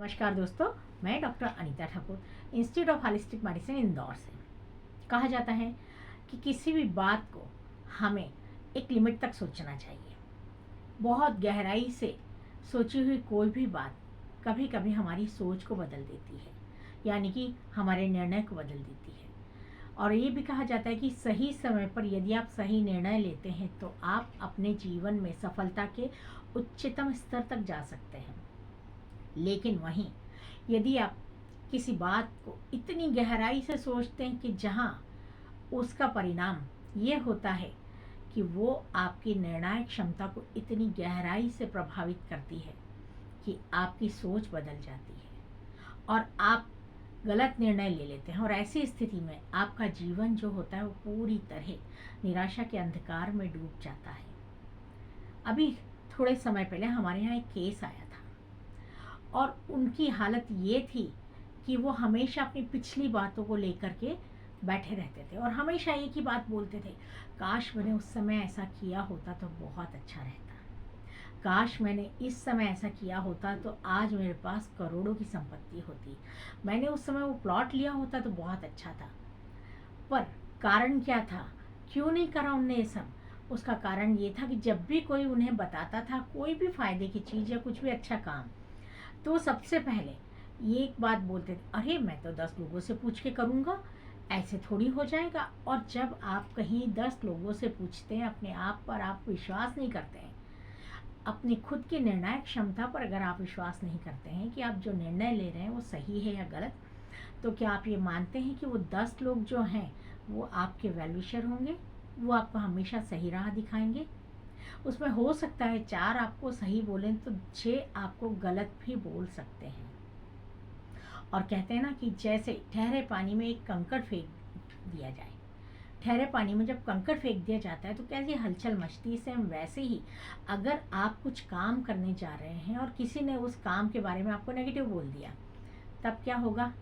नमस्कार दोस्तों, मैं doctor Anita Thakur, institute of holistic medicine Indore से। कहा जाता है कि किसी भी बात को हमें एक लिमिट तक सोचना चाहिए। बहुत गहराई से सोची हुई कोई भी बात कभी कभी हमारी सोच को बदल देती है, यानी कि हमारे निर्णय को बदल देती है। और ये भी कहा जाता है कि सही समय पर यदि आप सही निर्णय लेते हैं तो आप अपने जीवन में सफलता के उच्चतम स्तर तक जा सकते हैं। लेकिन वहीं यदि आप किसी बात को इतनी गहराई से सोचते हैं कि जहां उसका परिणाम ये होता है कि वो आपकी निर्णायक क्षमता को इतनी गहराई से प्रभावित करती है कि आपकी सोच बदल जाती है और आप गलत निर्णय ले लेते हैं, और ऐसी स्थिति में आपका जीवन जो होता है वो पूरी तरह निराशा के अंधकार में डूब जाता है। अभी थोड़े समय पहले हमारे यहाँ एक केस आया था और उनकी हालत ये थी कि वो हमेशा अपनी पिछली बातों को लेकर के बैठे रहते थे और हमेशा एक ही बात बोलते थे, काश मैंने उस समय ऐसा किया होता तो बहुत अच्छा रहता, काश मैंने इस समय ऐसा किया होता तो आज मेरे पास करोड़ों की संपत्ति होती, मैंने उस समय वो प्लॉट लिया होता तो बहुत अच्छा था। पर कारण क्या था, क्यों नहीं करा उनने ये सब? उसका कारण ये था कि जब भी कोई उन्हें बताता था कोई भी फायदे की चीज़ या कुछ भी अच्छा काम, तो सबसे पहले ये एक बात बोलते थे, अरे मैं तो 10 लोगों से पूछ के करूँगा, ऐसे थोड़ी हो जाएगा। और जब आप कहीं 10 लोगों से पूछते हैं, अपने आप पर आप विश्वास नहीं करते हैं, अपनी खुद की निर्णायक क्षमता पर अगर आप विश्वास नहीं करते हैं कि आप जो निर्णय ले रहे हैं वो सही है या गलत, तो क्या आप ये मानते हैं कि वो 10 लोग जो हैं वो आपके वेलविशर होंगे, वो आपको हमेशा सही राह दिखाएंगे? उसमें हो सकता है 4 आपको सही बोलें तो 6 आपको गलत भी बोल सकते हैं। और कहते हैं ना कि जैसे ठहरे पानी में एक कंकड़ फेंक दिया जाए, ठहरे पानी में जब कंकड़ फेंक दिया जाता है तो कैसी हलचल मचती है, सेम वैसे ही अगर आप कुछ काम करने जा रहे हैं और किसी ने उस काम के बारे में आपको नेगेटिव बोल दिया, तब क्या होगा?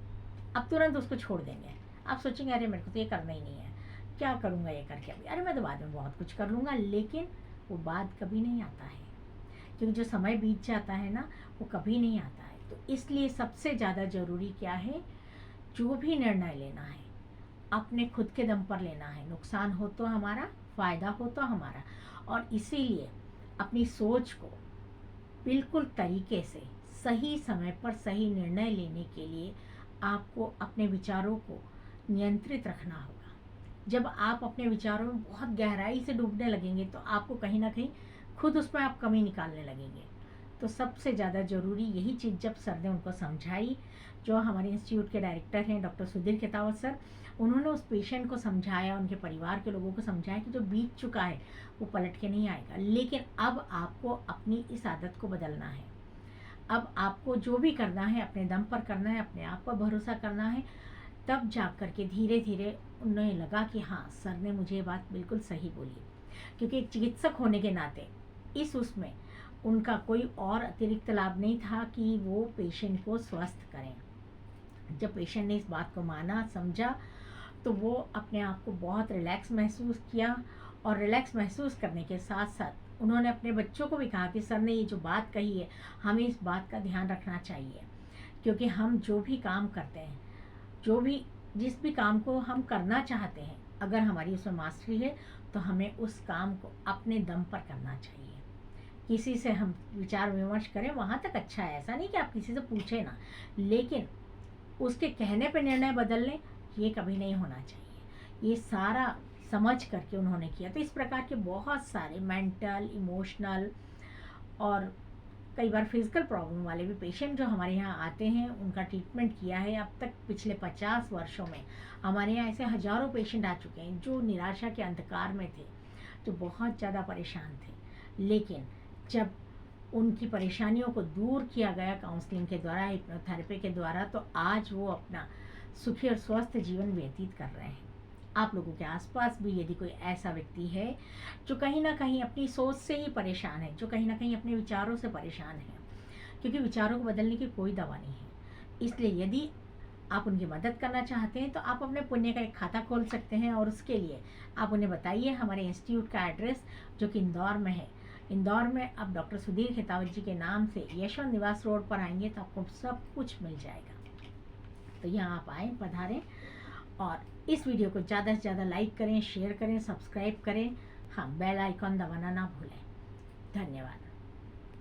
आप तुरंत उसको छोड़ देंगे। आप सोचेंगे अरे मेरे को तो ये करना ही नहीं है, क्या करूँगा ये करके, अभी अरे मैं तो बाद में बहुत कुछ कर लूँगा। लेकिन वो बाद कभी नहीं आता है, क्योंकि जो समय बीत जाता है ना वो कभी नहीं आता है। तो इसलिए सबसे ज़्यादा ज़रूरी क्या है, जो भी निर्णय लेना है अपने खुद के दम पर लेना है। नुकसान हो तो हमारा, फ़ायदा हो तो हमारा। और इसीलिए अपनी सोच को बिल्कुल तरीके से सही समय पर सही निर्णय लेने के लिए आपको अपने विचारों को नियंत्रित रखना होगा। जब आप अपने विचारों में बहुत गहराई से डूबने लगेंगे तो आपको कहीं ना कहीं खुद उसमें आप कमी निकालने लगेंगे। तो सबसे ज़्यादा ज़रूरी यही चीज़ जब सर ने उनको समझाई, जो हमारे इंस्टीट्यूट के डायरेक्टर हैं डॉक्टर सुधीर केतावत सर, उन्होंने उस पेशेंट को समझाया, उनके परिवार के लोगों को समझाया कि जो बीत चुका है वो पलट के नहीं आएगा, लेकिन अब आपको अपनी इस आदत को बदलना है। अब आपको जो भी करना है अपने दम पर करना है, अपने आप पर भरोसा करना है। तब जा कर के धीरे धीरे उन्हें लगा कि हाँ, सर ने मुझे ये बात बिल्कुल सही बोली। क्योंकि एक चिकित्सक होने के नाते इस उसमें उनका कोई और अतिरिक्त लाभ नहीं था कि वो पेशेंट को स्वस्थ करें। जब पेशेंट ने इस बात को माना, समझा, तो वो अपने आप को बहुत रिलैक्स महसूस किया। और रिलैक्स महसूस करने के साथ साथ उन्होंने अपने बच्चों को भी कहा कि सर ने ये जो बात कही है, हमें इस बात का ध्यान रखना चाहिए। क्योंकि हम जो भी काम करते हैं, जो भी जिस भी काम को हम करना चाहते हैं, अगर हमारी उसमें मास्टरी है तो हमें उस काम को अपने दम पर करना चाहिए। किसी से हम विचार विमर्श करें वहाँ तक अच्छा है, ऐसा नहीं कि आप किसी से पूछें ना, लेकिन उसके कहने पे निर्णय बदल लें, ये कभी नहीं होना चाहिए। ये सारा समझ करके उन्होंने किया। तो इस प्रकार के बहुत सारे मेंटल, इमोशनल और कई बार फिजिकल प्रॉब्लम वाले भी पेशेंट जो हमारे यहाँ आते हैं, उनका ट्रीटमेंट किया है। अब तक पिछले 50 वर्षों में हमारे यहाँ ऐसे हजारों पेशेंट आ चुके हैं जो निराशा के अंधकार में थे, जो बहुत ज़्यादा परेशान थे। लेकिन जब उनकी परेशानियों को दूर किया गया काउंसलिंग के द्वारा, हिप्नोथेरेपी के द्वारा, तो आज वो अपना सुखी और स्वस्थ जीवन व्यतीत कर रहे हैं। आप लोगों के आसपास भी यदि कोई ऐसा व्यक्ति है जो कहीं ना कहीं अपनी सोच से ही परेशान है, जो कहीं ना कहीं अपने विचारों से परेशान है, क्योंकि विचारों को बदलने की कोई दवा नहीं है। इसलिए यदि आप उनकी मदद करना चाहते हैं तो आप अपने पुण्य का एक खाता खोल सकते हैं। और उसके लिए आप उन्हें बताइए हमारे इंस्टीट्यूट का एड्रेस, जो कि इंदौर में है। इंदौर में अब डॉक्टर सुधीर खेतावत जी के नाम से यशवंत निवास रोड पर आएंगे तो आपको सब कुछ मिल जाएगा। तो यहाँ आप आएँ, पधारें और इस वीडियो को ज़्यादा से ज़्यादा लाइक करें, शेयर करें, सब्सक्राइब करें। हाँ, बेल आइकॉन दबाना ना भूलें। धन्यवाद।